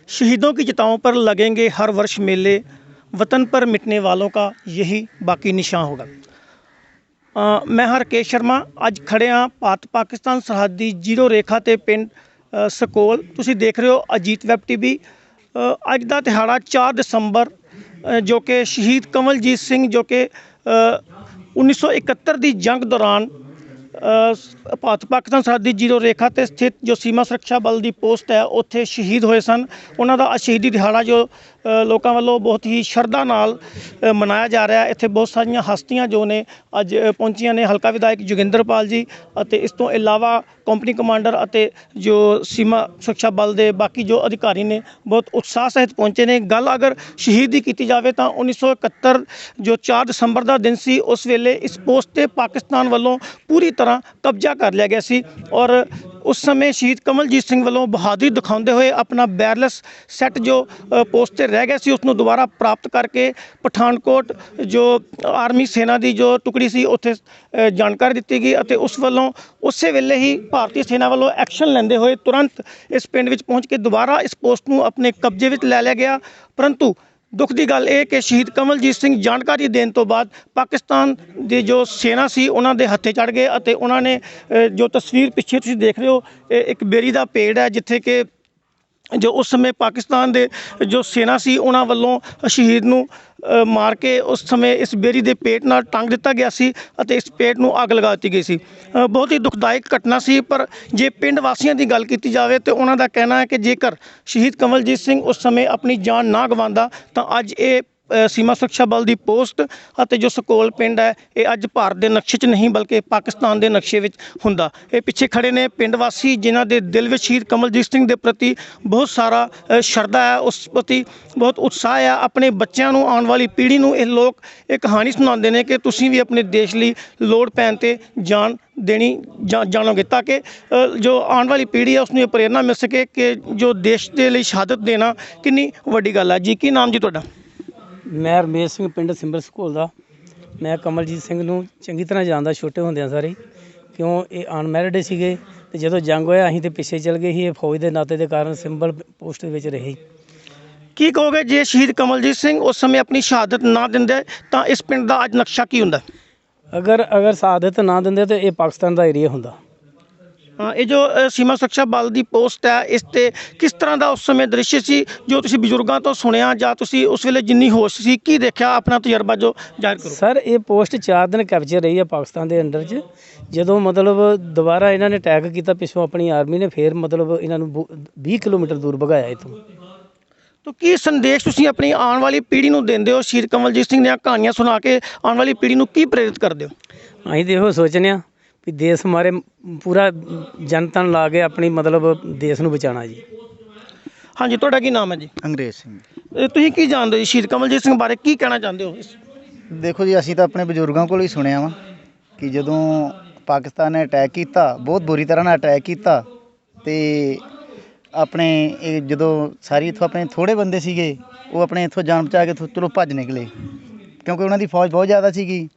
शहीदों की चिताओं पर लगेंगे हर वर्ष मेले, वतन पर मिटने वालों का यही बाकी निशान होगा। मैं हरकेश शर्मा ਅੱਜ ਖੜੇ ਹਾਂ ਭਾਰਤ ਪਾਕਿਸਤਾਨ ਸਰਹੱਦੀ ਜ਼ੀਰੋ ਰੇਖਾ ਤੇ ਪਿੰਡ ਸਕੋਲ। ਤੁਸੀਂ ਦੇਖ ਰਹੇ ਹੋ ਅਜੀਤ ਵੈਬ ਟੀਵੀ। ਅੱਜ ਦਾ ਦਿਹਾੜਾ 4 ਦਸੰਬਰ ਜੋ ਕਿ ਸ਼ਹੀਦ ਕਮਲਜੀਤ ਸਿੰਘ ਜੋ ਕਿ 1971 ਦੀ ਜੰਗ ਦੌਰਾਨ ਭਾਰਤ ਪਾਕਿਸਤਾਨ ਸਰਹੱਦੀ ਜ਼ੀਰੋ ਰੇਖਾ ਤੇ ਸਥਿਤ ਜੋ ਸੀਮਾ ਸੁਰੱਖਿਆ ਬਲ ਦੀ ਪੋਸਟ ਹੈ ਉੱਥੇ ਸ਼ਹੀਦ ਹੋਏ ਸਨ। ਉਹਨਾਂ ਦਾ ਸ਼ਹੀਦੀ ਦਿਹਾੜਾ ਜੋ ਲੋਕਾਂ ਵੱਲੋਂ ਬਹੁਤ ਹੀ ਸ਼ਰਧਾ ਨਾਲ ਮਨਾਇਆ ਜਾ ਰਿਹਾ। ਇੱਥੇ ਬਹੁਤ ਸਾਰੀਆਂ ਹਸਤੀਆਂ ਜੋ ਨੇ ਅੱਜ ਪਹੁੰਚੀਆਂ ਨੇ। ਹਲਕਾ ਵਿਧਾਇਕ ਜੋਗਿੰਦਰਪਾਲ ਜੀ ਅਤੇ ਇਸ ਤੋਂ ਇਲਾਵਾ ਕੰਪਨੀ ਕਮਾਂਡਰ ਅਤੇ ਜੋ ਸੀਮਾ ਸੁਰੱਖਿਆ ਬਲ ਦੇ ਬਾਕੀ ਜੋ ਅਧਿਕਾਰੀ ਨੇ ਬਹੁਤ ਉਤਸ਼ਾਹ ਸਹਿਤ ਪਹੁੰਚੇ ਨੇ। ਗੱਲ ਅਗਰ ਸ਼ਹੀਦ ਦੀ ਕੀਤੀ ਜਾਵੇ ਤਾਂ 1971 ਜੋ 4 ਦਸੰਬਰ ਦਾ ਦਿਨ ਸੀ, ਉਸ ਵੇਲੇ ਇਸ ਪੋਸਟ 'ਤੇ ਪਾਕਿਸਤਾਨ ਵੱਲੋਂ ਪੂਰੀ ਤਰ੍ਹਾਂ ਕਬਜ਼ਾ ਕਰ ਲਿਆ ਗਿਆ ਸੀ ਔਰ ਉਸ ਸਮੇਂ ਸ਼ਹੀਦ ਕਮਲਜੀਤ ਸਿੰਘ ਵੱਲੋਂ ਬਹਾਦਰੀ ਦਿਖਾਉਂਦੇ ਹੋਏ ਆਪਣਾ ਬੈਰਲਸ ਸੈੱਟ ਜੋ ਪੋਸਟ 'ਤੇ ਰਹਿ ਗਿਆ ਸੀ ਉਸ ਨੂੰ ਦੁਬਾਰਾ ਪ੍ਰਾਪਤ ਕਰਕੇ ਪਠਾਨਕੋਟ ਜੋ ਆਰਮੀ ਸੈਨਾ ਦੀ ਜੋ ਟੁਕੜੀ ਸੀ ਉੱਥੇ ਜਾਣਕਾਰੀ ਦਿੱਤੀ ਗਈ ਅਤੇ ਉਸ ਵੱਲੋਂ ਉਸੇ ਵੇਲੇ ਹੀ ਭਾਰਤੀ ਸੈਨਾ ਵੱਲੋਂ ਐਕਸ਼ਨ ਲੈਂਦੇ ਹੋਏ ਤੁਰੰਤ ਇਸ ਪਿੰਡ ਵਿੱਚ ਪਹੁੰਚ ਕੇ ਦੁਬਾਰਾ ਇਸ ਪੋਸਟ ਨੂੰ ਆਪਣੇ ਕਬਜ਼ੇ ਵਿੱਚ ਲੈ ਲਿਆ ਗਿਆ। ਪਰੰਤੂ ਦੁੱਖ ਦੀ ਗੱਲ ਇਹ ਕਿ ਸ਼ਹੀਦ ਕਮਲਜੀਤ ਸਿੰਘ ਜਾਣਕਾਰੀ ਦੇਣ ਤੋਂ ਬਾਅਦ ਪਾਕਿਸਤਾਨ ਦੀ ਜੋ ਸੈਨਾ ਸੀ ਉਹਨਾਂ ਦੇ ਹੱਥੇ ਚੜ੍ਹ ਗਏ ਅਤੇ ਉਹਨਾਂ ਨੇ ਜੋ ਤਸਵੀਰ ਪਿੱਛੇ ਤੁਸੀਂ ਦੇਖ ਰਹੇ ਹੋ ਇਹ ਇੱਕ ਬੇਰੀ ਦਾ ਪੇੜ ਹੈ ਜਿੱਥੇ ਕਿ ਜੋ ਉਸ ਸਮੇਂ ਪਾਕਿਸਤਾਨ ਦੇ ਜੋ ਸੈਨਾ ਸੀ ਉਹਨਾਂ ਵੱਲੋਂ ਸ਼ਹੀਦ ਨੂੰ ਮਾਰ ਕੇ ਉਸ ਸਮੇਂ ਇਸ ਬੇਰੀ ਦੇ ਪੇਟ ਨਾਲ ਟੰਗ ਦਿੱਤਾ ਗਿਆ ਸੀ ਅਤੇ ਇਸ ਪੇਟ ਨੂੰ ਅੱਗ ਲਗਾ ਦਿੱਤੀ ਗਈ ਸੀ। ਬਹੁਤ ਹੀ ਦੁਖਦਾਇਕ ਘਟਨਾ ਸੀ। ਪਰ ਜੇ ਪਿੰਡ ਵਾਸੀਆਂ ਦੀ ਗੱਲ ਕੀਤੀ ਜਾਵੇ ਤਾਂ ਉਹਨਾਂ ਦਾ ਕਹਿਣਾ ਹੈ ਕਿ ਜੇਕਰ ਸ਼ਹੀਦ ਕਮਲਜੀਤ ਸਿੰਘ ਉਸ ਸਮੇਂ ਆਪਣੀ ਜਾਨ ਨਾ ਗਵਾਉਂਦਾ ਤਾਂ ਅੱਜ ਇਹ ਸੀਮਾ ਸੁਰੱਖਿਆ ਬਲ ਦੀ ਪੋਸਟ ਅਤੇ ਜੋ ਸਕੋਲ ਪਿੰਡ ਹੈ ਇਹ ਅੱਜ ਭਾਰਤ ਦੇ ਨਕਸ਼ੇ 'ਚ ਨਹੀਂ ਬਲਕਿ ਪਾਕਿਸਤਾਨ ਦੇ ਨਕਸ਼ੇ ਵਿੱਚ ਹੁੰਦਾ। ਇਹ ਪਿੱਛੇ ਖੜੇ ਨੇ ਪਿੰਡ ਵਾਸੀ ਜਿਨ੍ਹਾਂ ਦੇ ਦਿਲ ਵਿੱਚ ਸ਼ਹੀਦ ਕਮਲਜੀਤ ਸਿੰਘ ਦੇ ਪ੍ਰਤੀ ਬਹੁਤ ਸਾਰਾ ਸ਼ਰਧਾ ਹੈ, ਉਸ ਪ੍ਰਤੀ ਬਹੁਤ ਉਤਸ਼ਾਹ ਹੈ। ਆਪਣੇ ਬੱਚਿਆਂ ਨੂੰ ਆਉਣ ਵਾਲੀ ਪੀੜ੍ਹੀ ਨੂੰ ਇਹ ਲੋਕ ਇਹ ਕਹਾਣੀ ਸੁਣਾਉਂਦੇ ਨੇ ਕਿ ਤੁਸੀਂ ਵੀ ਆਪਣੇ ਦੇਸ਼ ਲਈ ਲੋੜ ਪੈਣ 'ਤੇ ਜਾਨ ਦੇਣੀ ਜਾਣੋਗੇ ਤਾਂ ਕਿ ਜੋ ਆਉਣ ਵਾਲੀ ਪੀੜ੍ਹੀ ਹੈ ਉਸ ਨੂੰ ਇਹ ਪ੍ਰੇਰਨਾ ਮਿਲ ਸਕੇ ਕਿ ਜੋ ਦੇਸ਼ ਦੇ ਲਈ ਸ਼ਹਾਦਤ ਦੇਣਾ ਕਿੰਨੀ ਵੱਡੀ ਗੱਲ ਹੈ। ਜੀ ਕੀ ਨਾਮ ਜੀ ਤੁਹਾਡਾ? ਮੈਂ ਰਮੇਸ਼ ਸਿੰਘ ਪਿੰਡ ਸਿੰਬਲ ਸਕੂਲ ਦਾ। ਮੈਂ ਕਮਲਜੀਤ ਸਿੰਘ ਨੂੰ ਚੰਗੀ ਤਰ੍ਹਾਂ ਜਾਣਦਾ ਛੋਟੇ ਹੁੰਦਿਆਂ ਸਾਰੇ, ਕਿਉਂ ਇਹ ਅਨਮੈਰਿਡ ਸੀਗੇ ਅਤੇ ਜਦੋਂ ਜੰਗ ਹੋਇਆ ਅਸੀਂ ਤਾਂ ਪਿੱਛੇ ਚਲ ਗਏ ਸੀ। ਇਹ ਫੌਜ ਦੇ ਨਾਤੇ ਦੇ ਕਾਰਨ ਸਿੰਬਲ ਪੋਸਟ ਦੇ ਵਿੱਚ ਰਹੇ। ਕੀ ਕਹੋਗੇ ਜੇ ਸ਼ਹੀਦ ਕਮਲਜੀਤ ਸਿੰਘ ਉਸ ਸਮੇਂ ਆਪਣੀ ਸ਼ਹਾਦਤ ਨਾ ਦਿੰਦੇ ਤਾਂ ਇਸ ਪਿੰਡ ਦਾ ਅੱਜ ਨਕਸ਼ਾ ਕੀ ਹੁੰਦਾ? ਅਗਰ ਸ਼ਹਾਦਤ ਨਾ ਦਿੰਦੇ ਤਾਂ ਇਹ ਪਾਕਿਸਤਾਨ ਦਾ ਏਰੀਆ ਹੁੰਦਾ। ਇਹ ਜੋ ਸੀਮਾ ਸੁਰੱਖਿਆ ਬਲ ਦੀ ਪੋਸਟ ਹੈ ਇਸ 'ਤੇ ਕਿਸ ਤਰ੍ਹਾਂ ਦਾ ਉਸ ਸਮੇਂ ਦ੍ਰਿਸ਼ ਸੀ ਜੋ ਤੁਸੀਂ ਬਜ਼ੁਰਗਾਂ ਤੋਂ ਸੁਣਿਆ ਜਾਂ ਤੁਸੀਂ ਉਸ ਵੇਲੇ ਜਿੰਨੀ ਹੋਸ਼ ਸੀ ਕੀ ਦੇਖਿਆ? ਆਪਣਾ ਤਜਰਬਾ ਜੋ ਜ਼ਾਹਿਰ ਕਰੋ। ਸਰ ਇਹ ਪੋਸਟ 4 ਦਿਨ ਕੈਪਚਰ ਰਹੀ ਹੈ ਪਾਕਿਸਤਾਨ ਦੇ ਅੰਡਰ 'ਚ। ਜਦੋਂ ਮਤਲਬ ਦੁਬਾਰਾ ਇਹਨਾਂ ਨੇ ਅਟੈਕ ਕੀਤਾ ਪਿੱਛੋਂ ਆਪਣੀ ਆਰਮੀ ਨੇ, ਫਿਰ ਮਤਲਬ ਇਹਨਾਂ ਨੂੰ 20 ਕਿਲੋਮੀਟਰ ਦੂਰ ਭਗਾਇਆ ਇੱਥੋਂ। ਤਾਂ ਕੀ ਸੰਦੇਸ਼ ਤੁਸੀਂ ਆਪਣੀ ਆਉਣ ਵਾਲੀ ਪੀੜ੍ਹੀ ਨੂੰ ਦਿੰਦੇ ਹੋ? ਸ਼ਹੀਦ ਕਮਲਜੀਤ ਸਿੰਘ ਦੀਆਂ ਕਹਾਣੀਆਂ ਸੁਣਾ ਕੇ ਆਉਣ ਵਾਲੀ ਪੀੜ੍ਹੀ ਨੂੰ ਕੀ ਪ੍ਰੇਰਿਤ ਕਰਦੇ ਹੋ? ਅਸੀਂ ਤਾਂ ਇਹੋ ਸੋਚਦੇ ਹਾਂ ਵੀ ਦੇਸ਼ ਮਾਰੇ ਪੂਰਾ ਜਨਤਨ ਲਾ ਕੇ ਆਪਣੀ ਮਤਲਬ ਦੇਸ਼ ਨੂੰ ਬਚਾਉਣਾ ਜੀ। ਹਾਂਜੀ, ਤੁਹਾਡਾ ਕੀ ਨਾਮ ਹੈ ਜੀ? ਅੰਗਰੇਜ਼ ਸਿੰਘ। ਤੁਸੀਂ ਕੀ ਜਾਣਦੇ ਹੋ ਜੀ ਸ਼ਹੀਦ ਕਮਲਜੀਤ ਸਿੰਘ ਬਾਰੇ? ਕੀ ਕਹਿਣਾ ਚਾਹੁੰਦੇ ਹੋ? ਦੇਖੋ ਜੀ, ਅਸੀਂ ਤਾਂ ਆਪਣੇ ਬਜ਼ੁਰਗਾਂ ਕੋਲ ਹੀ ਸੁਣਿਆ ਵਾ ਕਿ ਜਦੋਂ ਪਾਕਿਸਤਾਨ ਨੇ ਅਟੈਕ ਕੀਤਾ, ਬਹੁਤ ਬੁਰੀ ਤਰ੍ਹਾਂ ਨਾਲ ਅਟੈਕ ਕੀਤਾ ਅਤੇ ਆਪਣੇ ਇਹ ਜਦੋਂ ਸਾਰੀ ਇੱਥੋਂ ਆਪਣੇ ਥੋੜ੍ਹੇ ਬੰਦੇ ਸੀਗੇ ਉਹ ਆਪਣੇ ਇੱਥੋਂ ਜਾਨ ਬਚਾ ਕੇ ਚਲੋ ਭੱਜ ਨਿਕਲੇ ਕਿਉਂਕਿ ਉਹਨਾਂ ਦੀ ਫੌਜ ਬਹੁਤ ਜ਼ਿਆਦਾ ਸੀਗੀ।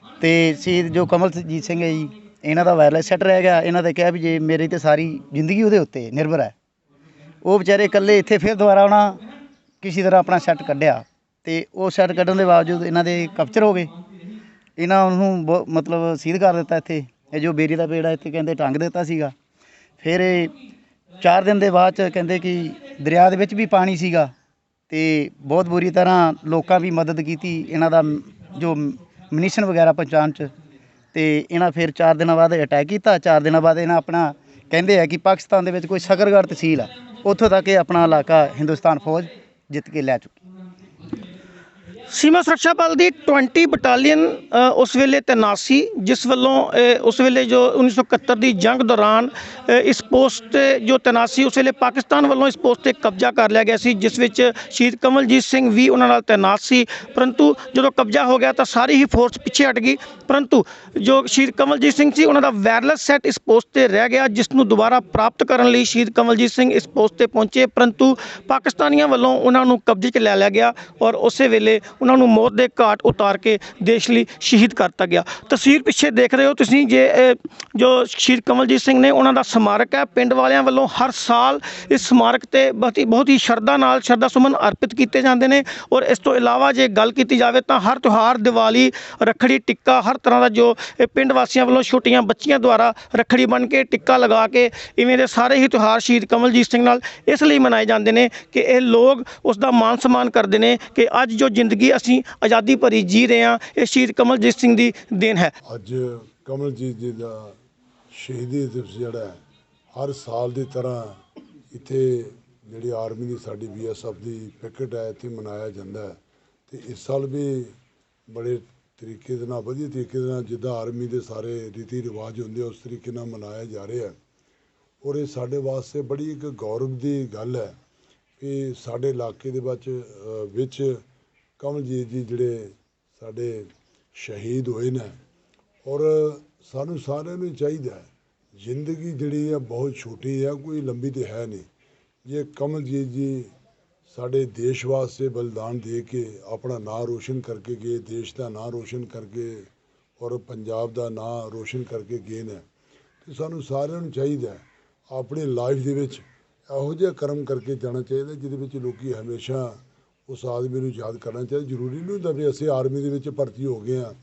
ਅਤੇ ਸ਼ਹੀਦ ਜੋ ਕਮਲਜੀਤ ਸਿੰਘ ਹੈ ਜੀ, ਇਹਨਾਂ ਦਾ ਵਾਇਰਲੈਸ ਸੈੱਟ ਰਹਿ ਗਿਆ। ਇਹਨਾਂ ਨੇ ਕਿਹਾ ਵੀ ਜੇ ਮੇਰੀ ਤਾਂ ਸਾਰੀ ਜ਼ਿੰਦਗੀ ਉਹਦੇ ਉੱਤੇ ਨਿਰਭਰ ਹੈ। ਉਹ ਵਿਚਾਰੇ ਇਕੱਲੇ ਇੱਥੇ ਫਿਰ ਦੁਬਾਰਾ ਉਹਨਾਂ ਕਿਸੇ ਤਰ੍ਹਾਂ ਆਪਣਾ ਸੈੱਟ ਕੱਢਿਆ ਅਤੇ ਉਹ ਸੈੱਟ ਕੱਢਣ ਦੇ ਬਾਵਜੂਦ ਇਹਨਾਂ ਦੇ ਕੈਪਚਰ ਹੋ ਗਏ। ਇਹਨਾਂ ਉਹਨੂੰ ਮਤਲਬ ਸ਼ਹੀਦ ਕਰ ਦਿੱਤਾ। ਇੱਥੇ ਇਹ ਜੋ ਬੇਰੀ ਦਾ ਪੇੜ ਆ ਇੱਥੇ ਕਹਿੰਦੇ ਟੰਗ ਦਿੱਤਾ ਸੀਗਾ। ਫਿਰ ਇਹ 4 ਦਿਨ ਦੇ ਬਾਅਦ 'ਚ ਕਹਿੰਦੇ ਕਿ ਦਰਿਆ ਦੇ ਵਿੱਚ ਵੀ ਪਾਣੀ ਸੀਗਾ ਅਤੇ ਬਹੁਤ ਬੁਰੀ ਤਰ੍ਹਾਂ ਲੋਕਾਂ ਵੀ ਮਦਦ ਕੀਤੀ ਇਹਨਾਂ ਦਾ ਜੋ ਮਨੀਸ਼ਨ ਵਗੈਰਾ ਪਹੁੰਚਾਉਣ 'ਚ। ਅਤੇ ਇਹਨਾਂ ਫਿਰ 4 ਦਿਨਾਂ ਬਾਅਦ ਅਟੈਕ ਕੀਤਾ। 4 ਦਿਨਾਂ ਬਾਅਦ ਇਹਨਾਂ ਆਪਣਾ ਕਹਿੰਦੇ ਆ ਕਿ ਪਾਕਿਸਤਾਨ ਦੇ ਵਿੱਚ ਕੋਈ ਸਕਰਗੜ੍ਹ ਤਹਿਸੀਲ ਆ ਉੱਥੋਂ ਤੱਕ ਇਹ ਆਪਣਾ ਇਲਾਕਾ ਹਿੰਦੁਸਤਾਨ ਫੌਜ ਜਿੱਤ ਕੇ ਲੈ ਚੁੱਕੀ। ਸੀਮਾ ਸੁਰੱਖਿਆ ਬਲ ਦੀ 20 ਬਟਾਲੀਅਨ ਉਸ ਵੇਲੇ ਤੈਨਾਤ ਸੀ ਜਿਸ ਵੱਲੋਂ ਉਸ ਵੇਲੇ ਜੋ 1971 ਦੀ ਜੰਗ ਦੌਰਾਨ ਇਸ ਪੋਸਟ 'ਤੇ ਜੋ ਤੈਨਾਤ ਸੀ ਉਸ ਵੇਲੇ ਪਾਕਿਸਤਾਨ ਵੱਲੋਂ ਇਸ ਪੋਸਟ 'ਤੇ ਕਬਜ਼ਾ ਕਰ ਲਿਆ ਗਿਆ ਸੀ ਜਿਸ ਵਿੱਚ ਸ਼ਹੀਦ ਕਮਲਜੀਤ ਸਿੰਘ ਵੀ ਉਹਨਾਂ ਨਾਲ ਤੈਨਾਤ ਸੀ। ਪਰੰਤੂ ਜਦੋਂ ਕਬਜ਼ਾ ਹੋ ਗਿਆ ਤਾਂ ਸਾਰੀ ਹੀ ਫੋਰਸ ਪਿੱਛੇ ਹਟ ਗਈ। ਪਰੰਤੂ ਜੋ ਸ਼ਹੀਦ ਕਮਲਜੀਤ ਸਿੰਘ ਸੀ ਉਹਨਾਂ ਦਾ ਵਾਇਰਲੈਸ ਸੈੱਟ ਇਸ ਪੋਸਟ 'ਤੇ ਰਹਿ ਗਿਆ ਜਿਸ ਨੂੰ ਦੁਬਾਰਾ ਪ੍ਰਾਪਤ ਕਰਨ ਲਈ ਸ਼ਹੀਦ ਕਮਲਜੀਤ ਸਿੰਘ ਇਸ ਪੋਸਟ 'ਤੇ ਪਹੁੰਚੇ। ਪਰੰਤੂ ਪਾਕਿਸਤਾਨੀਆਂ ਵੱਲੋਂ ਉਹਨਾਂ ਨੂੰ ਕਬਜ਼ੇ 'ਚ ਲੈ ਲਿਆ ਗਿਆ ਔਰ ਉਸੇ ਵੇਲੇ ਉਹਨਾਂ ਨੂੰ ਮੌਤ ਦੇ ਘਾਟ ਉਤਾਰ ਕੇ ਦੇਸ਼ ਲਈ ਸ਼ਹੀਦ ਕਰ ਦਿੱਤਾ ਗਿਆ। ਤਸਵੀਰ ਪਿੱਛੇ ਦੇਖ ਰਹੇ ਹੋ ਤੁਸੀਂ, ਜੋ ਸ਼ਹੀਦ ਕਮਲਜੀਤ ਸਿੰਘ ਨੇ ਉਹਨਾਂ ਦਾ ਸਮਾਰਕ ਹੈ। ਪਿੰਡ ਵਾਲਿਆਂ ਵੱਲੋਂ ਹਰ ਸਾਲ ਇਸ ਸਮਾਰਕ ਤੇ ਬਹੁਤ ਹੀ ਸ਼ਰਧਾ ਨਾਲ ਸ਼ਰਧਾ ਸੁਮਨ ਅਰਪਿਤ ਕੀਤੇ ਜਾਂਦੇ ਨੇ। ਔਰ ਇਸ ਤੋਂ ਇਲਾਵਾ ਜੇ ਗੱਲ ਕੀਤੀ ਜਾਵੇ ਤਾਂ ਹਰ ਤਿਉਹਾਰ, ਦੀਵਾਲੀ, ਰੱਖੜੀ, ਟਿੱਕਾ, ਹਰ ਤਰ੍ਹਾਂ ਦਾ ਜੋ ਇਹ ਪਿੰਡ ਵਾਸੀਆਂ ਵੱਲੋਂ ਛੋਟੀਆਂ ਬੱਚੀਆਂ ਦੁਆਰਾ ਰੱਖੜੀ ਬੰਨ੍ਹ ਕੇ, ਟਿੱਕਾ ਲਗਾ ਕੇ, ਇਵੇਂ ਦੇ ਸਾਰੇ ਹੀ ਤਿਉਹਾਰ ਸ਼ਹੀਦ ਕਮਲਜੀਤ ਸਿੰਘ ਨਾਲ ਇਸ ਲਈ ਮਨਾਏ ਜਾਂਦੇ ਨੇ ਕਿ ਇਹ ਲੋਕ ਉਸ ਦਾ ਮਾਣ ਸਨਮਾਨ ਕਰਦੇ ਨੇ ਕਿ ਅੱਜ ਜੋ ਜ਼ਿੰਦਗੀ ਅਸੀਂ ਆਜ਼ਾਦੀ ਭਰੀ ਜੀ ਰਹੇ ਹਾਂ, ਇਹ ਸ਼ਹੀਦ ਕਮਲਜੀਤ ਸਿੰਘ ਦੀ ਦੇਣ ਹੈ। ਅੱਜ ਕਮਲਜੀਤ ਜੀ ਦਾ ਸ਼ਹੀਦੀ ਦਿਵਸ ਜਿਹੜਾ ਹੈ, ਹਰ ਸਾਲ ਦੀ ਤਰ੍ਹਾਂ ਇੱਥੇ ਜਿਹੜੀ ਆਰਮੀ ਦੀ ਸਾਡੀ BSF ਦੀ ਪਿਕਟ ਹੈ ਇੱਥੇ ਮਨਾਇਆ ਜਾਂਦਾ ਹੈ। ਤੇ ਇਸ ਸਾਲ ਵੀ ਬੜੇ ਤਰੀਕੇ ਦੇ ਨਾਲ, ਵਧੀਆ ਤਰੀਕੇ ਦੇ ਨਾਲ, ਜਿੱਦਾਂ ਆਰਮੀ ਦੇ ਸਾਰੇ ਰੀਤੀ ਰਿਵਾਜ ਹੁੰਦੇ ਉਸ ਤਰੀਕੇ ਨਾਲ ਮਨਾਇਆ ਜਾ ਰਿਹਾ। ਔਰ ਇਹ ਸਾਡੇ ਵਾਸਤੇ ਬੜੀ ਇੱਕ ਗੌਰਵ ਦੀ ਗੱਲ ਹੈ ਕਿ ਸਾਡੇ ਇਲਾਕੇ ਦੇ ਵਿੱਚ ਕਮਲਜੀਤ ਜੀ ਜਿਹੜੇ ਸਾਡੇ ਸ਼ਹੀਦ ਹੋਏ ਨੇ। ਔਰ ਸਾਨੂੰ ਸਾਰਿਆਂ ਨੂੰ ਚਾਹੀਦਾ ਹੈ, ਜ਼ਿੰਦਗੀ ਜਿਹੜੀ ਹੈ ਬਹੁਤ ਛੋਟੀ ਹੈ, ਕੋਈ ਲੰਬੀ ਤਾਂ ਹੈ ਨਹੀਂ। ਜੇ ਕਮਲਜੀਤ ਜੀ ਸਾਡੇ ਦੇਸ਼ ਵਾਸਤੇ ਬਲਿਦਾਨ ਦੇ ਕੇ ਆਪਣਾ ਨਾਂ ਰੋਸ਼ਨ ਕਰਕੇ ਗਏ, ਦੇਸ਼ ਦਾ ਨਾਂ ਰੋਸ਼ਨ ਕਰਕੇ ਔਰ ਪੰਜਾਬ ਦਾ ਨਾਂ ਰੋਸ਼ਨ ਕਰਕੇ ਗਏ ਨੇ, ਤੇ ਸਾਨੂੰ ਸਾਰਿਆਂ ਨੂੰ ਚਾਹੀਦਾ ਹੈ ਆਪਣੀ ਲਾਈਫ ਦੇ ਵਿੱਚ ਇਹੋ ਜਿਹਾ ਕਰਮ ਕਰਕੇ ਜਾਣਾ ਚਾਹੀਦਾ ਜਿਹਦੇ ਵਿੱਚ ਲੋਕੀ ਹਮੇਸ਼ਾ ਉਸ ਆਦਮੀ ਨੂੰ ਯਾਦ ਕਰਨਾ ਚਾਹੀਦਾ। ਜ਼ਰੂਰੀ ਨਹੀਂ ਹੁੰਦਾ ਵੀ ਅਸੀਂ ਆਰਮੀ ਦੇ ਵਿੱਚ ਭਰਤੀ ਹੋ ਗਏ ਹਾਂ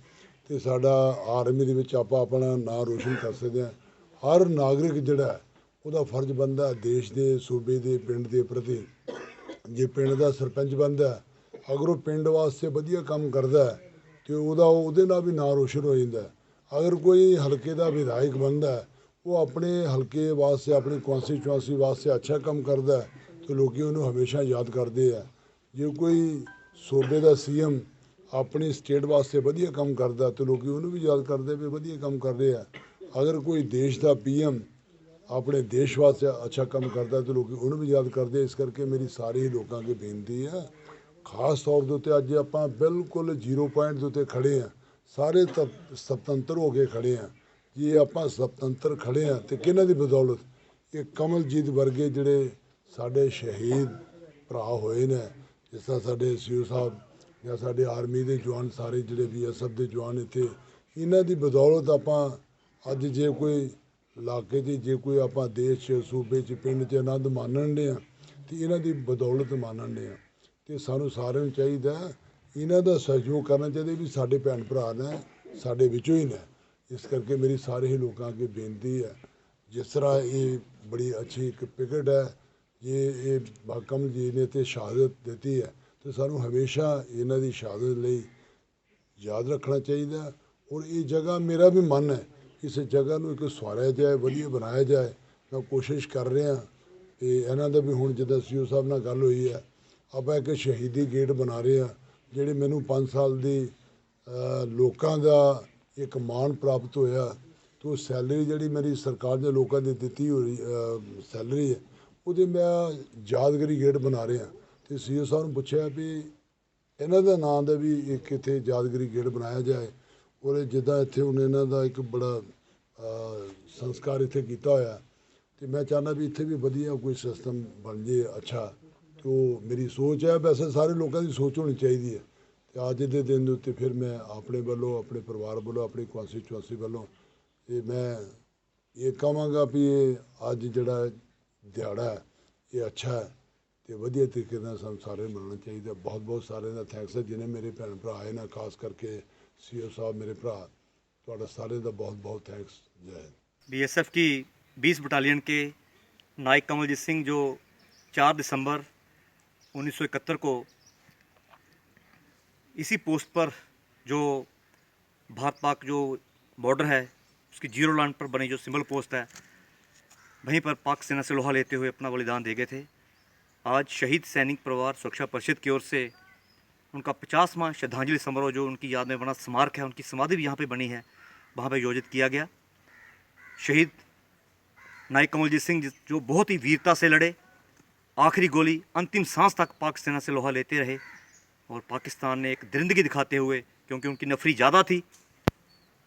ਤੇ ਸਾਡਾ ਆਰਮੀ ਦੇ ਵਿੱਚ ਆਪਾਂ ਆਪਣਾ ਨਾਂ ਰੋਸ਼ਨ ਕਰ ਸਕਦੇ ਹਾਂ। ਹਰ ਨਾਗਰਿਕ ਜਿਹੜਾ ਉਹਦਾ ਫਰਜ਼ ਬਣਦਾ ਦੇਸ਼ ਦੇ, ਸੂਬੇ ਦੇ, ਪਿੰਡ ਦੇ ਪ੍ਰਤੀ। ਜੇ ਪਿੰਡ ਦਾ ਸਰਪੰਚ ਬਣਦਾ, ਅਗਰ ਉਹ ਪਿੰਡ ਵਾਸਤੇ ਵਧੀਆ ਕੰਮ ਕਰਦਾ ਤੇ ਉਹਦੇ ਨਾਲ ਵੀ ਨਾਂ ਰੋਸ਼ਨ ਹੋ ਜਾਂਦਾ। ਅਗਰ ਕੋਈ ਹਲਕੇ ਦਾ ਵਿਧਾਇਕ ਬਣਦਾ, ਉਹ ਆਪਣੇ ਹਲਕੇ ਵਾਸਤੇ, ਆਪਣੀ ਕੌਂਸਟੀਚੁਐਂਸੀ ਵਾਸਤੇ ਅੱਛਾ ਕੰਮ ਕਰਦਾ ਤੇ ਲੋਕੀ ਉਹਨੂੰ ਹਮੇਸ਼ਾ ਯਾਦ ਕਰਦੇ ਆ। ਜੇ ਕੋਈ ਸੂਬੇ ਦਾ CM ਆਪਣੀ ਸਟੇਟ ਵਾਸਤੇ ਵਧੀਆ ਕੰਮ ਕਰਦਾ ਤੇ ਲੋਕੀ ਉਹਨੂੰ ਵੀ ਯਾਦ ਕਰਦੇ ਵੀ ਵਧੀਆ ਕੰਮ ਕਰ ਰਹੇ ਆ। ਅਗਰ ਕੋਈ ਦੇਸ਼ ਦਾ PM ਆਪਣੇ ਦੇਸ਼ ਵਾਸਤੇ ਅੱਛਾ ਕੰਮ ਕਰਦਾ ਤੇ ਲੋਕੀ ਉਹਨੂੰ ਵੀ ਯਾਦ ਕਰਦੇ। ਇਸ ਕਰਕੇ ਮੇਰੀ ਸਾਰੇ ਹੀ ਲੋਕਾਂ ਅੱਗੇ ਬੇਨਤੀ ਹੈ, ਖਾਸ ਤੌਰ ਦੇ ਉੱਤੇ ਅੱਜ ਆਪਾਂ ਬਿਲਕੁਲ 0 ਪੁਆਇੰਟ ਦੇ ਉੱਤੇ ਖੜੇ ਹਾਂ, ਸਾਰੇ ਸੁਤੰਤਰ ਹੋ ਕੇ ਖੜੇ ਹਾਂ। ਜੇ ਆਪਾਂ ਸੁਤੰਤਰ ਖੜੇ ਹਾਂ ਤੇ ਕਿਹਨਾਂ ਦੀ ਬਦੌਲਤ? ਇਹ ਕਮਲਜੀਤ ਵਰਗੇ ਜਿਹੜੇ ਸਾਡੇ ਸ਼ਹੀਦ ਭਰਾ ਹੋਏ ਨੇ, ਜਿਸ ਤਰ੍ਹਾਂ ਸਾਡੇ CO ਸਾਹਿਬ ਜਾਂ ਸਾਡੇ ਆਰਮੀ ਦੇ ਜਵਾਨ, ਸਾਰੇ ਜਿਹੜੇ BSF ਦੇ ਜਵਾਨ ਇੱਥੇ, ਇਹਨਾਂ ਦੀ ਬਦੌਲਤ ਆਪਾਂ ਅੱਜ ਜੇ ਕੋਈ ਇਲਾਕੇ 'ਚ, ਜੇ ਕੋਈ ਆਪਾਂ ਦੇਸ਼ 'ਚ, ਸੂਬੇ 'ਚ, ਪਿੰਡ 'ਚ ਆਨੰਦ ਮਾਣਨ ਡੇ ਹਾਂ ਤੇ ਇਹਨਾਂ ਦੀ ਬਦੌਲਤ ਮਾਣਨ ਡੇ ਹਾਂ। ਤੇ ਸਾਨੂੰ ਸਾਰਿਆਂ ਨੂੰ ਚਾਹੀਦਾ ਇਹਨਾਂ ਦਾ ਸਹਿਯੋਗ ਕਰਨਾ ਚਾਹੀਦਾ ਵੀ ਸਾਡੇ ਭੈਣ ਭਰਾ ਨੇ, ਸਾਡੇ ਵਿੱਚੋਂ ਹੀ ਨੇ। ਇਸ ਕਰਕੇ ਮੇਰੀ ਸਾਰੇ ਹੀ ਲੋਕਾਂ ਅੱਗੇ ਬੇਨਤੀ ਹੈ, ਜਿਸ ਤਰ੍ਹਾਂ ਇਹ ਬੜੀ ਅੱਛੀ ਇੱਕ ਪਿਕਟ ਹੈ, ਜੇ ਇਹ ਬਾਕਮ ਜੀ ਨੇ ਤੇ ਸ਼ਹਾਦਤ ਦਿੱਤੀ ਹੈ ਤੇ ਸਾਨੂੰ ਹਮੇਸ਼ਾ ਇਹਨਾਂ ਦੀ ਸ਼ਹਾਦਤ ਲਈ ਯਾਦ ਰੱਖਣਾ ਚਾਹੀਦਾ। ਔਰ ਇਹ ਜਗ੍ਹਾ, ਮੇਰਾ ਵੀ ਮਨ ਹੈ ਇਸ ਜਗ੍ਹਾ ਨੂੰ ਇੱਕ ਸਵਾਰਿਆ ਜਾਏ, ਵਧੀਆ ਬਣਾਇਆ ਜਾਏ। ਮੈਂ ਕੋਸ਼ਿਸ਼ ਕਰ ਰਿਹਾ ਤੇ ਇਹਨਾਂ ਦਾ ਵੀ ਹੁਣ ਜਿੱਦਾਂ CO ਸਾਹਿਬ ਨਾਲ ਗੱਲ ਹੋਈ ਹੈ, ਆਪਾਂ ਇੱਕ ਸ਼ਹੀਦੀ ਗੇਟ ਬਣਾ ਰਹੇ ਹਾਂ, ਜਿਹੜੇ ਮੈਨੂੰ 5 ਸਾਲ ਦੀ ਲੋਕਾਂ ਦਾ ਇੱਕ ਮਾਣ ਪ੍ਰਾਪਤ ਹੋਇਆ। ਤੇ ਉਹ ਸੈਲਰੀ ਜਿਹੜੀ ਮੇਰੀ ਸਰਕਾਰ ਦੇ ਲੋਕਾਂ ਦੀ ਦਿੱਤੀ ਹੋਈ ਸੈਲਰੀ ਹੈ, ਉਹਦੇ ਮੈਂ ਯਾਦਗਾਰੀ ਗੇਟ ਬਣਾ ਰਿਹਾ। ਤੇ CO ਸਾਹਿਬ ਨੂੰ ਪੁੱਛਿਆ ਵੀ ਇਹਨਾਂ ਦਾ ਨਾਂ ਦਾ ਵੀ ਇੱਕ ਇੱਥੇ ਯਾਦਗਾਰੀ ਗੇਟ ਬਣਾਇਆ ਜਾਏ। ਔਰ ਜਿੱਦਾਂ ਇੱਥੇ ਹੁਣ ਇਹਨਾਂ ਦਾ ਇੱਕ ਬੜਾ ਸੰਸਕਾਰ ਇੱਥੇ ਕੀਤਾ ਹੋਇਆ, ਤੇ ਮੈਂ ਚਾਹੁੰਦਾ ਵੀ ਇੱਥੇ ਵੀ ਵਧੀਆ ਕੋਈ ਸਿਸਟਮ ਬਣ ਜੇ ਅੱਛਾ। ਤੇ ਉਹ ਮੇਰੀ ਸੋਚ ਹੈ, ਵੈਸੇ ਸਾਰੇ ਲੋਕਾਂ ਦੀ ਸੋਚ ਹੋਣੀ ਚਾਹੀਦੀ ਹੈ। ਤੇ ਅੱਜ ਦੇ ਦਿਨ ਦੇ ਉੱਤੇ ਫਿਰ ਮੈਂ ਆਪਣੇ ਵੱਲੋਂ, ਆਪਣੇ ਪਰਿਵਾਰ ਵੱਲੋਂ, ਆਪਣੀ ਕੌਂਸਟੀਚੁਐਂਸੀ ਵੱਲੋਂ ਤੇ ਮੈਂ ਇਹ ਕਹਾਂਗਾ ਵੀ ਇਹ ਅੱਜ ਜਿਹੜਾ ਦਿਹਾੜਾ ਹੈ ਇਹ ਅੱਛਾ ਹੈ ਤੇ ਵਧੀਆ ਤਰੀਕੇ ਨਾਲ ਸਾਨੂੰ ਸਾਰੇ ਮਨਾਉਣਾ ਚਾਹੀਦਾ। ਬਹੁਤ ਬਹੁਤ ਸਾਰਿਆਂ ਦਾ ਥੈਂਕਸ ਹੈ ਜਿਹਨੇ ਮੇਰੇ ਭੈਣ ਭਰਾ ਆਏ ਨਾ, ਖਾਸ ਕਰਕੇ CO ਸਾਹਿਬ ਮੇਰੇ भरा, ਤੁਹਾਡਾ सारे का बहुत बहुत थैंक्स। जय हिंद। BSF की 20 बटालियन के नायक कमलजीत सिंह जो 4 दिसंबर 1971 को इसी पोस्ट पर, जो भारत पाक जो बॉर्डर है उसकी 0 लाइन पर बनी जो सिंबल पोस्ट है, वहीं पर पाक सेना से लोहा लेते हुए अपना बलिदान दे गए थे। आज शहीद सैनिक परिवार सुरक्षा परिषद की ओर से उनका 50वां श्रद्धांजलि समारोह जो उनकी याद में बना स्मारक है, उनकी समाधि भी यहाँ पे बनी है, वहाँ पे आयोजित किया गया। शहीद नायक कमलजीत सिंह जो बहुत ही वीरता से लड़े, आखिरी गोली, अंतिम सांस तक पाक सेना से लोहा लेते रहे और पाकिस्तान ने एक दरिंदगी दिखाते हुए, क्योंकि उनकी नफरी ज़्यादा थी,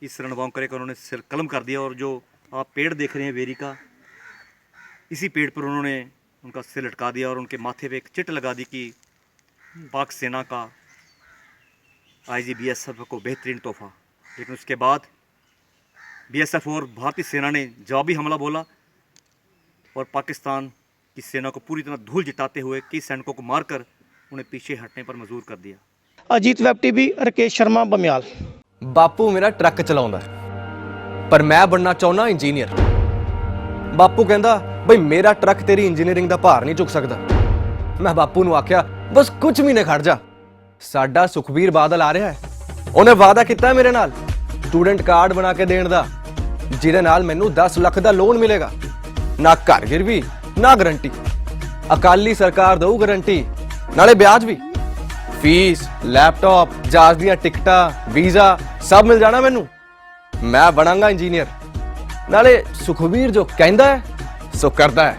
इस रणबांकुरे का उन्होंने सिर कलम कर दिया। और जो आप पेड़ देख रहे हैं वेरी का, इसी पेड़ पर उन्होंने उनका सिर लटका दिया और उनके माथे पे एक चिट लगा दी कि पाक सेना का आईजी बीएसएफ को बेहतरीन तोहफा, लेकिन उसके बाद बीएसएफ और भारतीय सेना ने जवाबी हमला बोला और पाकिस्तान की सेना को पूरी तरह धूल जिटाते हुए कई सैनिकों को मारकर उन्हें पीछे हटने पर मजबूर कर दिया। Ajit web TV, Rakesh Sharma, Bamiyal. ਬਾਪੂ ਮੇਰਾ ਟਰੱਕ ਚਲਾਉਂਦਾ ਪਰ ਮੈਂ ਬਣਨਾ ਚਾਹੁੰਦਾ ਇੰਜੀਨੀਅਰ। ਬਾਪੂ ਕਹਿੰਦਾ ਬਈ ਮੇਰਾ ਟਰੱਕ ਤੇਰੀ ਇੰਜੀਨੀਅਰਿੰਗ ਦਾ ਭਾਰ ਨਹੀਂ ਚੁੱਕ ਸਕਦਾ। ਮੈਂ ਬਾਪੂ ਨੂੰ ਆਖਿਆ ਬਸ ਕੁਝ ਮਹੀਨੇ ਖੜ ਜਾ, ਸਾਡਾ ਸੁਖਬੀਰ ਬਾਦਲ ਆ ਰਿਹਾ ਹੈ, ਉਹਨੇ ਵਾਅਦਾ ਕੀਤਾ ਮੇਰੇ ਨਾਲ ਸਟੂਡੈਂਟ ਕਾਰਡ ਬਣਾ ਕੇ ਦੇਣ ਦਾ, ਜਿਹਦੇ ਨਾਲ ਮੈਨੂੰ 10 ਲੱਖ ਦਾ ਲੋਨ ਮਿਲੇਗਾ, ਨਾ ਘਰ ਗਿਰਵੀ ਨਾ ਗਰੰਟੀ, ਅਕਾਲੀ ਸਰਕਾਰ ਦਊ ਗਰੰਟੀ, ਨਾਲੇ ਵਿਆਜ ਵੀ। ਫੀਸ, ਲੈਪਟਾਪ, ਜਹਾਜ਼ ਦੀਆਂ ਟਿਕਟਾਂ, ਵੀਜ਼ਾ ਸਭ ਮਿਲ ਜਾਣਾ ਮੈਨੂੰ। ਮੈਂ ਬਣਾਂਗਾ ਇੰਜੀਨੀਅਰ, ਨਾਲੇ ਸੁਖਬੀਰ ਜੋ ਕਹਿੰਦਾ ਹੈ ਸੋ ਕਰਦਾ ਹੈ।